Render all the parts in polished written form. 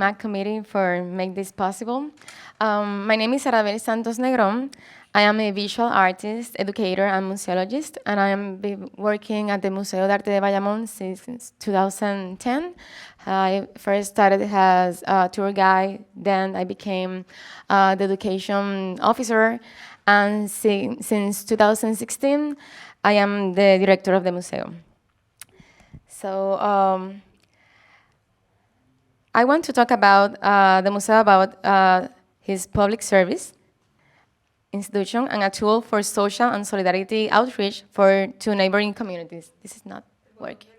MAC committee for make this possible. My name is Arabel Santos Negron. I am a visual artist, educator, and museologist, and I am working at the Museode Arte de Bayamón since 2010. I first started as a tour guide, then I became the education officer, and since 2016, I am the director of the Museo. So I want to talk about the Museo, about his public service institution and a tool for social and solidarity outreach to neighboring communities. This is not working.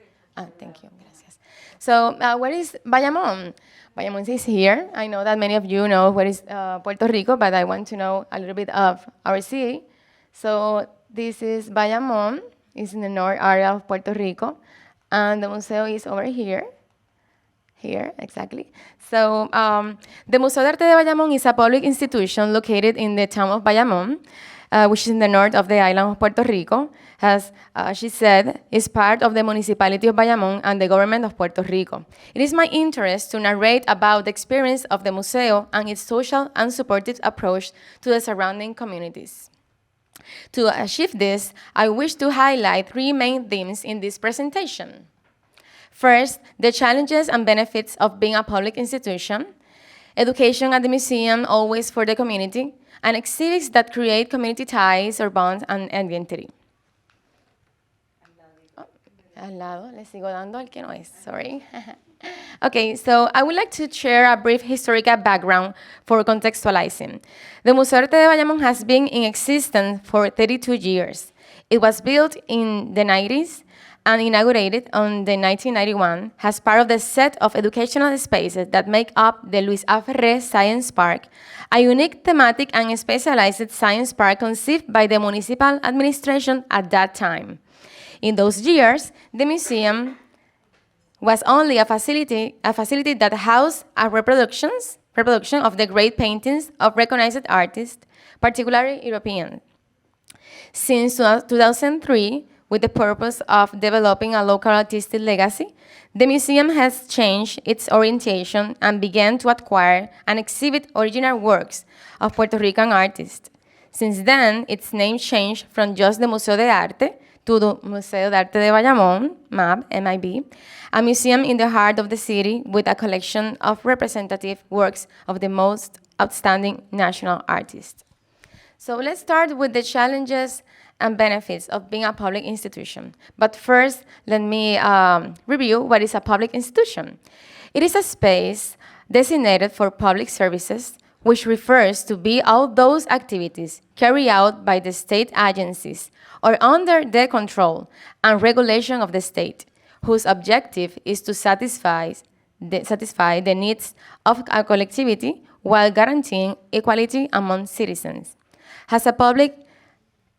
Thank you. Gracias. So where is Bayamón? Bayamón is here. I know that many of you know where is Puerto Rico, but I want to know a little bit of our city. So this is Bayamón. It's in the north area of Puerto Rico. And the Museo is over here. Here, exactly. So the Museo de Arte de Bayamón is a public institution located in the town of Bayamón, which is in the north of the island of Puerto Rico. As she said, is part of the Municipality of Bayamón and the Government of Puerto Rico. It is my interest to narrate about the experience of the Museo and its social and supportive approach to the surrounding communities. To achieve this, I wish to highlight three main themes in this presentation. First, the challenges and benefits of being a public institution, education at the museum always for the community, and exhibits that create community ties or bonds and identity. Al lado, le sigo dando al que no es, sorry. Okay, so I would like to share a brief historical background for contextualizing. The Museo Arte de Bayamón has been in existence for 32 years. It was built in the 90s and inaugurated on the 1991 as part of the set of educational spaces that make up the Luis A. Ferré Science Park, a unique thematic and specialized science park conceived by the municipal administration at that time. In those years, the museum was only a facility that housed a reproduction of the great paintings of recognized artists, particularly European. Since 2003, with the purpose of developing a local artistic legacy, the museum has changed its orientation and began to acquire and exhibit original works of Puerto Rican artists. Since then, its name changed from just the Museo de Arte to the Museo de Arte de Bayamón, MIB, a museum in the heart of the city with a collection of representative works of the most outstanding national artists. So let's start with the challenges and benefits of being a public institution. But first, let me review what is a public institution. It is a space designated for public services, which refers to be all those activities carried out by the state agencies or under the control and regulation of the state, whose objective is to satisfy the needs of a collectivity while guaranteeing equality among citizens. As a public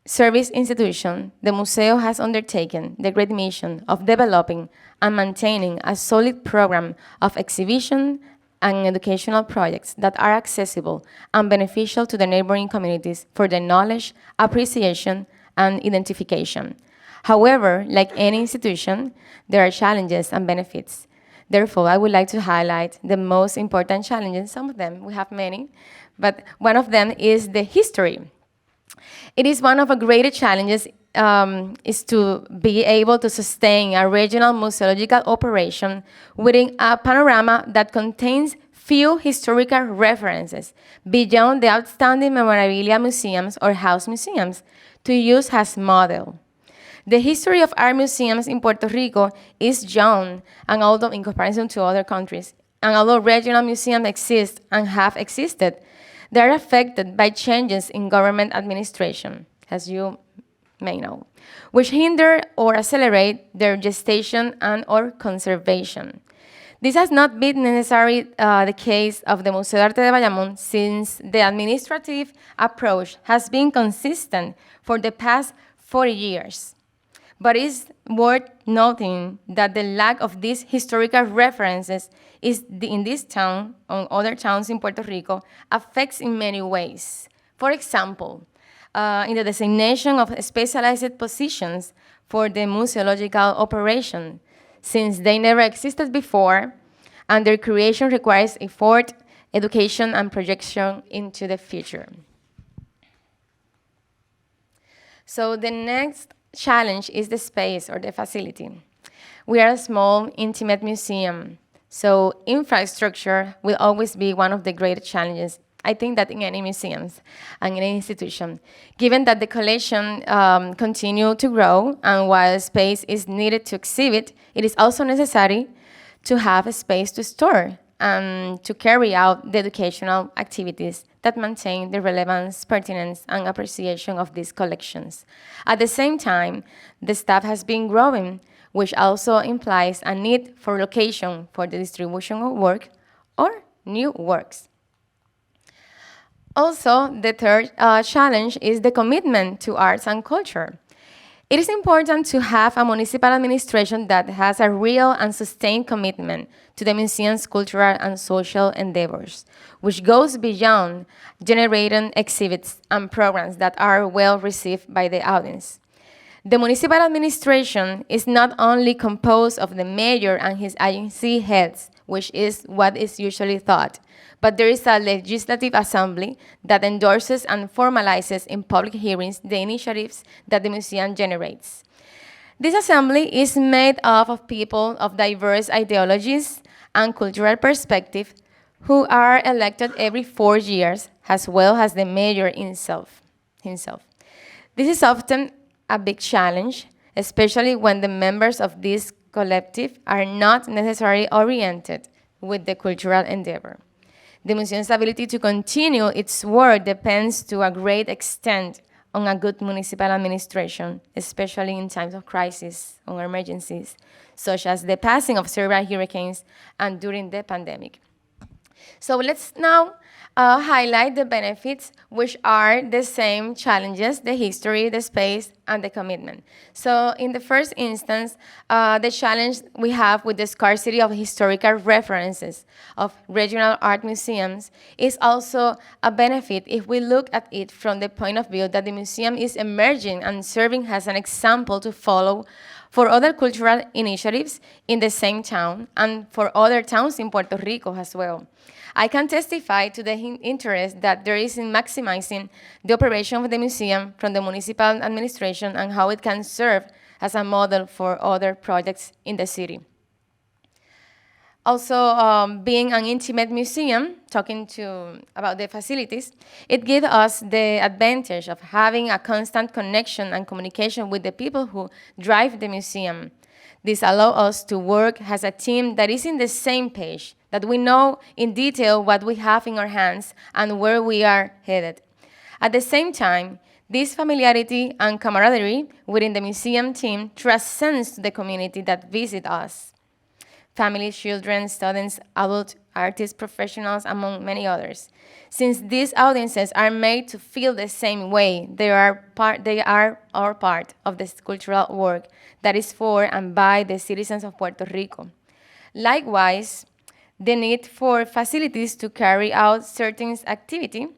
service institution, the Museo has undertaken the great mission of developing and maintaining a solid program of exhibition and educational projects that are accessible and beneficial to the neighboring communities for their knowledge, appreciation, and identification. However, like any institution, there are challenges and benefits. Therefore, I would like to highlight the most important challenges, some of them, we have many, but one of them is the history. It is one of the greatest challenges is to be able to sustain a regional museological operation within a panorama that contains few historical references beyond the outstanding memorabilia museums or house museums to use as model. The history of art museums in Puerto Rico is young, and although in comparison to other countries, and although regional museums exist and have existed, they are affected by changes in government administration, as you may know, which hinder or accelerate their gestation and or conservation. This has not been necessarily the case of the Museo de Arte de Bayamón, since the administrative approach has been consistent for the past 40 years. But it's worth noting that the lack of these historical references in this town, and other towns in Puerto Rico, affects in many ways. For example, in the designation of specialized positions for the museological operation, since they never existed before, and their creation requires effort, education, and projection into the future. So the next challenge is the space or the facility. We are a small, intimate museum, so infrastructure will always be one of the greatest challenges. I think that in any museums and in any institution, given that the collection continue to grow and while space is needed to exhibit, it is also necessary to have a space to store and to carry out the educational activities that maintain the relevance, pertinence, and appreciation of these collections. At the same time, the staff has been growing, which also implies a need for location for the distribution of work or new works. Also, the third challenge is the commitment to arts and culture. It is important to have a municipal administration that has a real and sustained commitment to the museum's cultural and social endeavors, which goes beyond generating exhibits and programs that are well received by the audience. The municipal administration is not only composed of the mayor and his agency heads, which is what is usually thought, but there is a legislative assembly that endorses and formalizes in public hearings the initiatives that the museum generates. This assembly is made up of people of diverse ideologies and cultural perspectives who are elected every 4 years, as well as the mayor himself. This is often a big challenge, especially when the members of this collective are not necessarily oriented with the cultural endeavor. The museum's ability to continue its work depends to a great extent on a good municipal administration, especially in times of crisis or emergencies, such as the passing of several hurricanes and during the pandemic. So let's now highlight the benefits, which are the same challenges: the history, the space, and the commitment. So in the first instance, the challenge we have with the scarcity of historical references of regional art museums is also a benefit if we look at it from the point of view that the museum is emerging and serving as an example to follow for other cultural initiatives in the same town and for other towns in Puerto Rico as well. I can testify to the interest that there is in maximizing the operation of the museum from the municipal administration and how it can serve as a model for other projects in the city. Also, being an intimate museum, talking about the facilities, it gives us the advantage of having a constant connection and communication with the people who drive the museum. This allows us to work as a team that is in the same page, that we know in detail what we have in our hands and where we are headed. At the same time, this familiarity and camaraderie within the museum team transcends the community that visit us. Families, children, students, adult artists, professionals, among many others. Since these audiences are made to feel the same way, they are our part of this cultural work that is for and by the citizens of Puerto Rico. Likewise, the need for facilities to carry out certain activity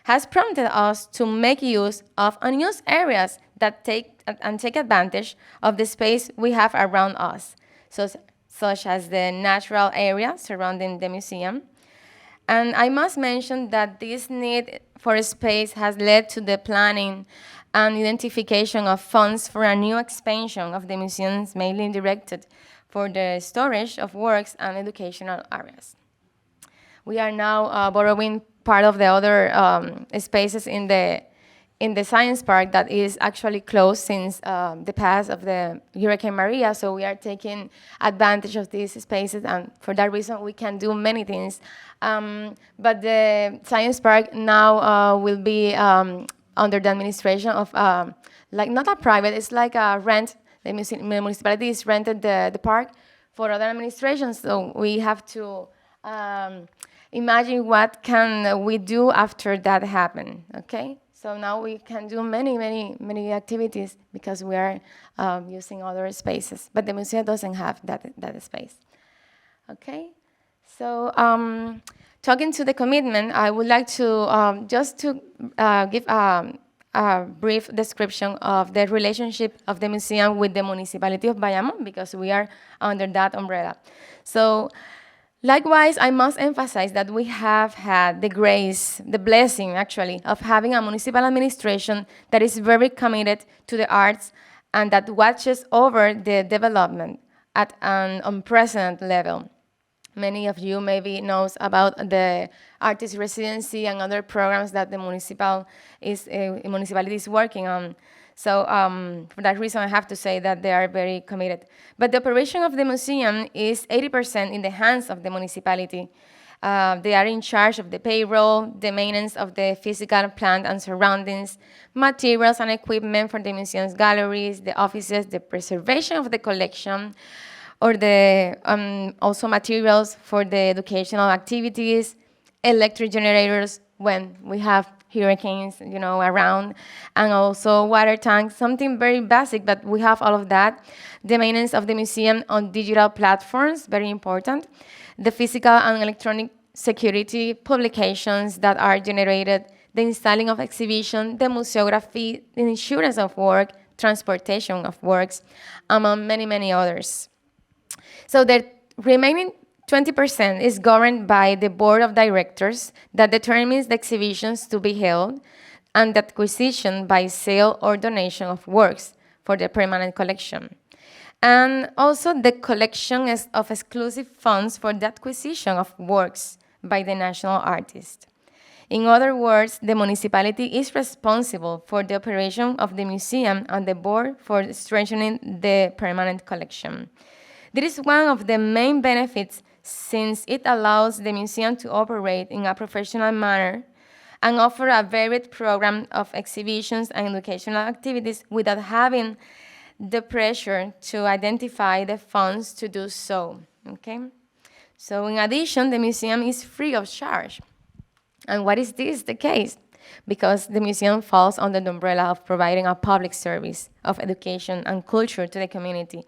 has prompted us to make use of unused areas that take advantage of the space we have around us, such as the natural area surrounding the museum. And I must mention that this need for space has led to the planning and identification of funds for a new expansion of the museums, mainly directed for the storage of works and educational areas. We are now borrowing part of the other spaces in the Science Park that is actually closed since the pass of the Hurricane Maria, so we are taking advantage of these spaces, and for that reason we can do many things. But the Science Park now will be under the administration of, like not a private, it's like a rent. The municipality is rented the park for other administrations, so we have to imagine what can we do after that happen, okay? So now we can do many activities because we are using other spaces, but the museum doesn't have that space. Okay, so talking to the commitment, I would like to just to give a brief description of the relationship of the museum with the Municipality of Bayamón, because we are under that umbrella. So Likewise, I must emphasize that we have had the grace, the blessing actually, of having a municipal administration that is very committed to the arts and that watches over the development at an unprecedented level. Many of you maybe knows about the artist residency and other programs that the municipality is working on. So for that reason, I have to say that they are very committed. But the operation of the museum is 80% in the hands of the municipality. They are in charge of the payroll, the maintenance of the physical plant and surroundings, materials and equipment for the museum's galleries, the offices, the preservation of the collection, or the also materials for the educational activities, electric generators when we have hurricanes, around, and also water tanks, something very basic, but we have all of that. The maintenance of the museum on digital platforms, very important. The physical and electronic security publications that are generated, the installing of exhibition, the museography, the insurance of work, transportation of works, among many, many others. So the remaining 20% is governed by the board of directors that determines the exhibitions to be held and the acquisition by sale or donation of works for the permanent collection. And also the collection of exclusive funds for the acquisition of works by the national artist. In other words, the municipality is responsible for the operation of the museum and the board for strengthening the permanent collection. This is one of the main benefits since it allows the museum to operate in a professional manner and offer a varied program of exhibitions and educational activities without having the pressure to identify the funds to do so, okay? So in addition, the museum is free of charge. And why is this the case? Because the museum falls under the umbrella of providing a public service of education and culture to the community.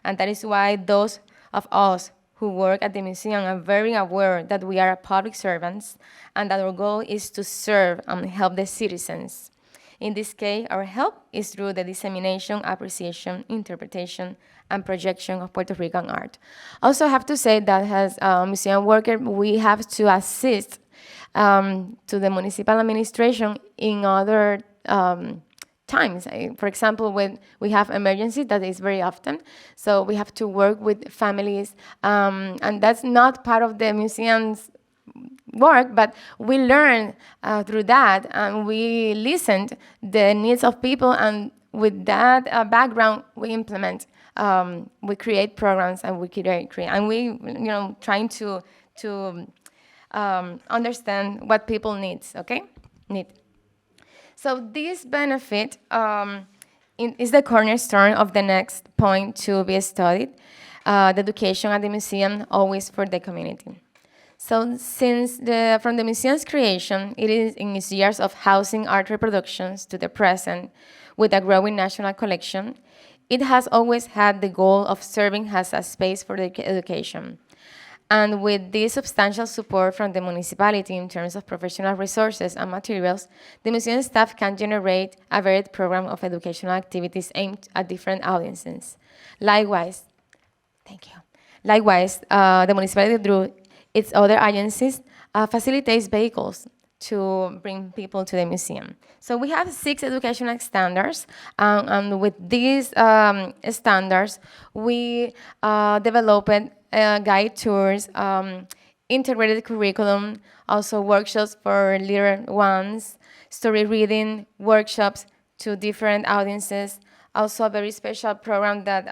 And that is why those of us who work at the museum are very aware that we are public servants and that our goal is to serve and help the citizens. In this case, our help is through the dissemination, appreciation, interpretation, and projection of Puerto Rican art. Also, I have to say that as a museum worker, we have to assist to the municipal administration in other times. For example, when we have emergencies, that is very often, so we have to work with families, and that's not part of the museum's work, but we learn through that, and we listened the needs of people, and with that background, we implement, we create programs, and we create, and we, trying to understand what people needs, okay? Need. So this benefit is the cornerstone of the next point to be studied, the education at the museum, always for the community. So from the museum's creation, it is in its years of housing art reproductions to the present, with a growing national collection, it has always had the goal of serving as a space for education. And with this substantial support from the municipality in terms of professional resources and materials, the museum staff can generate a varied program of educational activities aimed at different audiences. Likewise, the municipality, through its other agencies, facilitates vehicles to bring people to the museum. So we have 6 educational standards, and with these standards, we developed guide tours, integrated curriculum, also workshops for little ones, story reading, workshops to different audiences, also a very special program that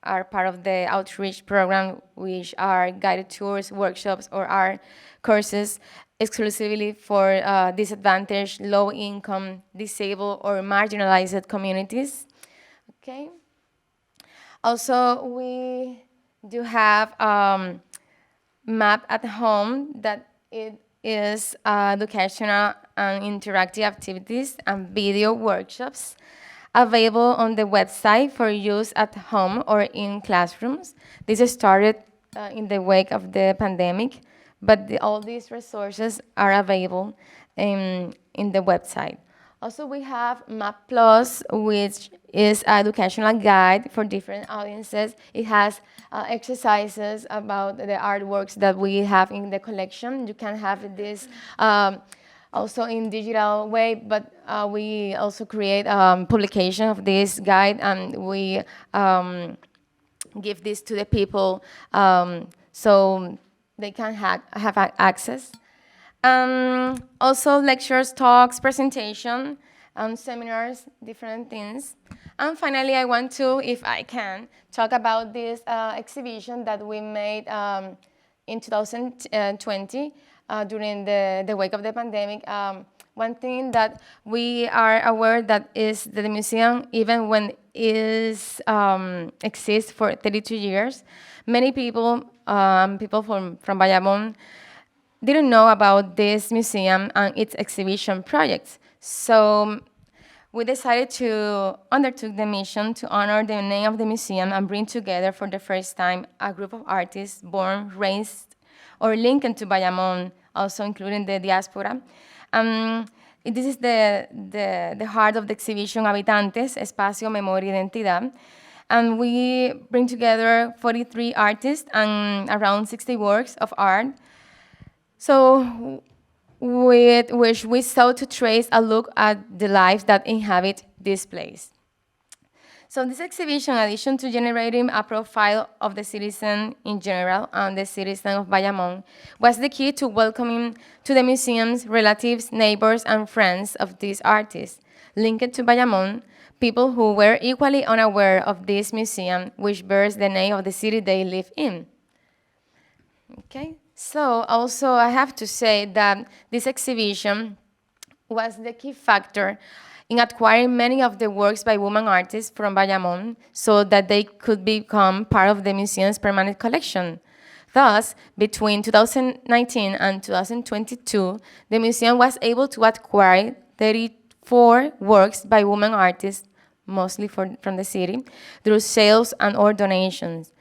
are part of the outreach program, which are guided tours, workshops, or art courses exclusively for disadvantaged, low-income, disabled, or marginalized communities. Okay. Also, we do have map at home that it is educational and interactive activities and video workshops available on the website for use at home or in classrooms. This started in the wake of the pandemic, but all these resources are available in the website. Also, we have Map Plus, which is an educational guide for different audiences. It has exercises about the artworks that we have in the collection. You can have this also in digital way, but we also create publication of this guide, and we give this to the people so they can have access. Also lectures, talks, presentation, seminars, different things. And finally, I want to, if I can, talk about this exhibition that we made in 2020 during the wake of the pandemic. One thing that we are aware that is that the museum, even when it exists for 32 years, many people, people from Bayamón, didn't know about this museum and its exhibition projects. So we decided to undertake the mission to honor the name of the museum and bring together for the first time a group of artists born, raised, or linked to Bayamón, also including the diaspora. This is the heart of the exhibition Habitantes, Espacio, Memoria, Identidad. And we bring together 43 artists and around 60 works of art. So, with which we sought to trace a look at the lives that inhabit this place. So this exhibition, in addition to generating a profile of the citizen in general and the citizen of Bayamón, was the key to welcoming to the museum's relatives, neighbors, and friends of these artists, linked to Bayamón, people who were equally unaware of this museum, which bears the name of the city they live in. Okay. So also I have to say that this exhibition was the key factor in acquiring many of the works by women artists from Bayamón so that they could become part of the museum's permanent collection. Thus, between 2019 and 2022, the museum was able to acquire 34 works by women artists, mostly from the city, through sales and or donations.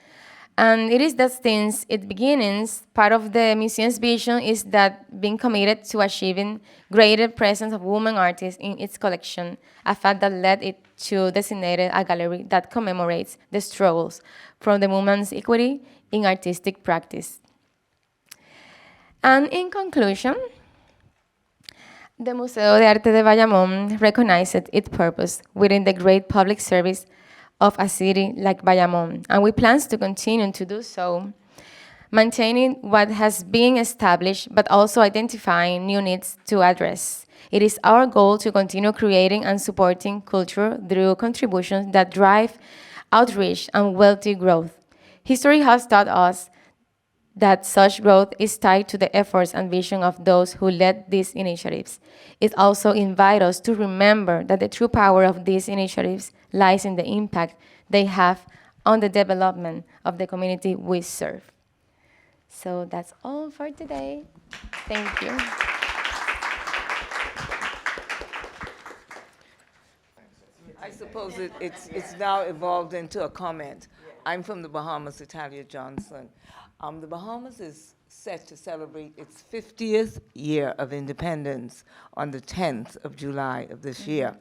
And it is that since its beginnings, part of the museum's vision is that being committed to achieving greater presence of women artists in its collection, a fact that led it to designate a gallery that commemorates the struggles from the women's equity in artistic practice. And in conclusion, the Museo de Arte de Bayamón recognized its purpose within the great public service of a city like Bayamón, and we plan to continue to do so, maintaining what has been established, but also identifying new needs to address. It is our goal to continue creating and supporting culture through contributions that drive outreach and wealthy growth. History has taught us that such growth is tied to the efforts and vision of those who led these initiatives. It also invites us to remember that the true power of these initiatives lies in the impact they have on the development of the community we serve. So that's all for today. Thank you. I suppose it's now evolved into a comment. I'm from the Bahamas, Italia Johnson. The Bahamas is set to celebrate its 50th year of independence on the 10th of July of this year.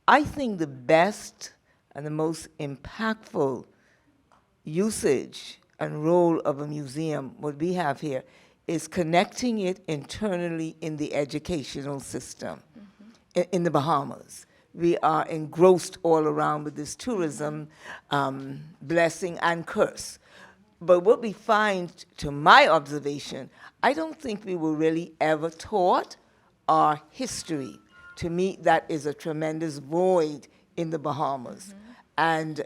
I think the best and the most impactful usage and role of a museum, what we have here, is connecting it internally in the educational system in the Bahamas. We are engrossed all around with this tourism blessing and curse. But what we find, to my observation, I don't think we were really ever taught our history. To me, that is a tremendous void in the Bahamas. And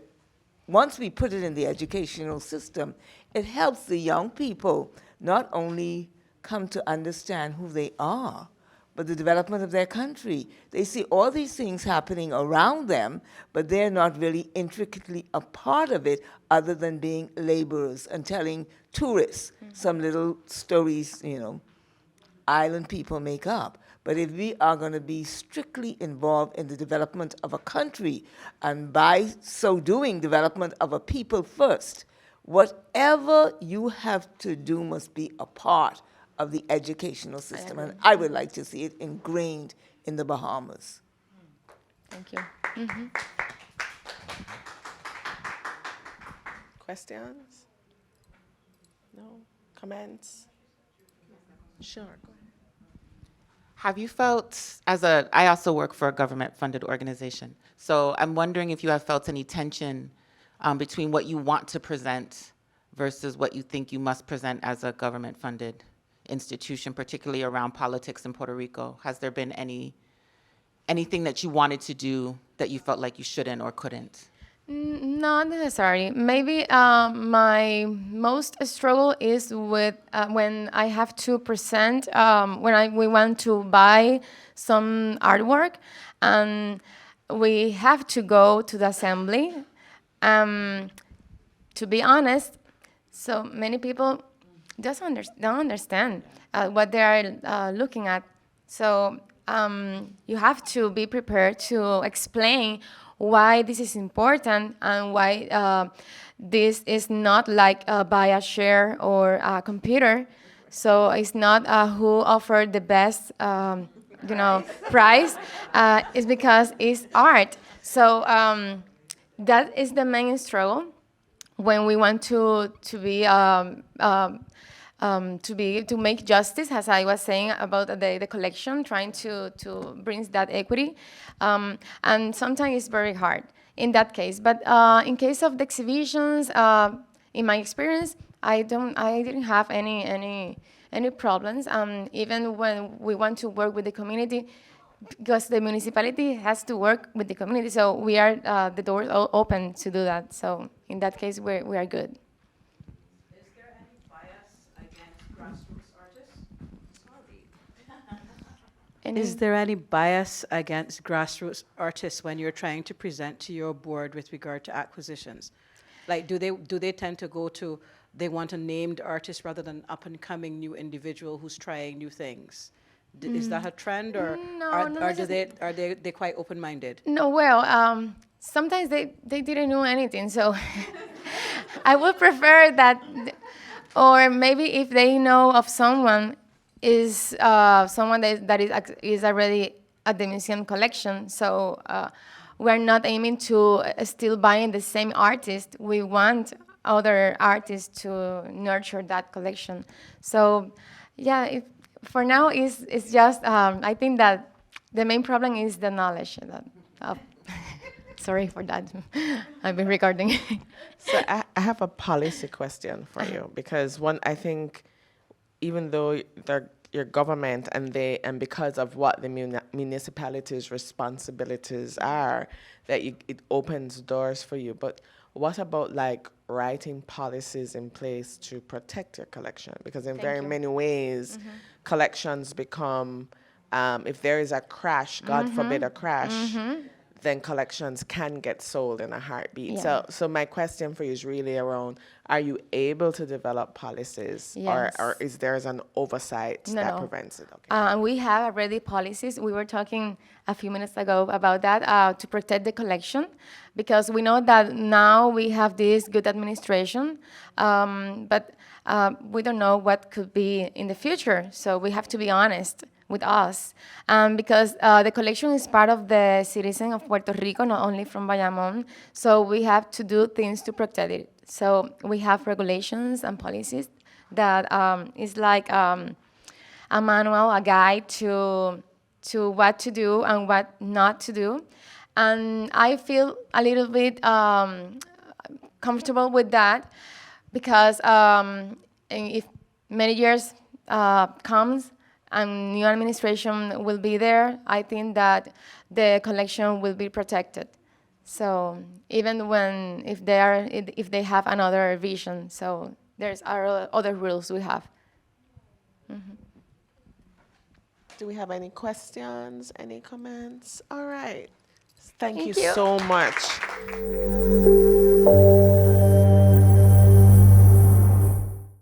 once we put it in the educational system, it helps the young people not only come to understand who they are, but the development of their country. They see all these things happening around them, but they're not really intricately a part of it other than being laborers and telling tourists some little stories, island people make up. But if we are going to be strictly involved in the development of a country, and by so doing, development of a people first, whatever you have to do must be a part of the educational system. And I would like to see it ingrained in the Bahamas. Thank you. Questions? No? Comments? Sure. Go ahead. Have you felt, I also work for a government-funded organization, so I'm wondering if you have felt any tension between what you want to present versus what you think you must present as a government-funded institution, particularly around politics in Puerto Rico. Has there been anything that you wanted to do that you felt like you shouldn't or couldn't? Not necessarily. Maybe my most struggle is with when I have to present, we want to buy some artwork, and we have to go to the assembly. To be honest, so many people don't understand what they are looking at. So you have to be prepared to explain why this is important and why this is not like buy a share or a computer. So it's not who offered the best, price. It's because it's art. So that is the main struggle when we want to make justice, as I was saying about the collection, trying to bring that equity, and sometimes it's very hard in that case. But in case of the exhibitions, in my experience, I didn't have any problems. Even when we want to work with the community, because the municipality has to work with the community, so we are the doors open to do that. So in that case, we are good. Is there any bias against grassroots artists? Is there any bias against grassroots artists when you're trying to present to your board with regard to acquisitions? Like, do they tend to go to, they want a named artist rather than up and coming new individual who's trying new things? Is that a trend, or No, are not they quite open-minded? No, well, sometimes they didn't know anything, so I would prefer that, or maybe if they know of someone, is someone that is already at the museum collection. So we're not aiming to still buying the same artist. We want other artists to nurture that collection. So yeah, for now, it's just, I think that the main problem is the knowledge. Sorry for that. I've been recording. So I have a policy question for you, because I think even though they're your government and because of what the municipality's responsibilities are, that it opens doors for you. But what about like writing policies in place to protect your collection? Because in very many ways, collections become, if there is a crash, God forbid a crash, then collections can get sold in a heartbeat. Yeah. So my question for you is really around, are you able to develop policies? Yes. Or is there an oversight that prevents it? Okay. We have already policies. We were talking a few minutes ago about that, to protect the collection, because we know that now we have this good administration, but we don't know what could be in the future. So we have to be honest with us, because the collection is part of the citizen of Puerto Rico, not only from Bayamón, so we have to do things to protect it. So we have regulations and policies that is like a manual, a guide to what to do and what not to do. And I feel a little bit comfortable with that, because if many years comes, and new administration will be there, I think that the collection will be protected. So even if they have another vision, so there's other rules we have. Do we have any questions, any comments? All right. Thank you you. so much.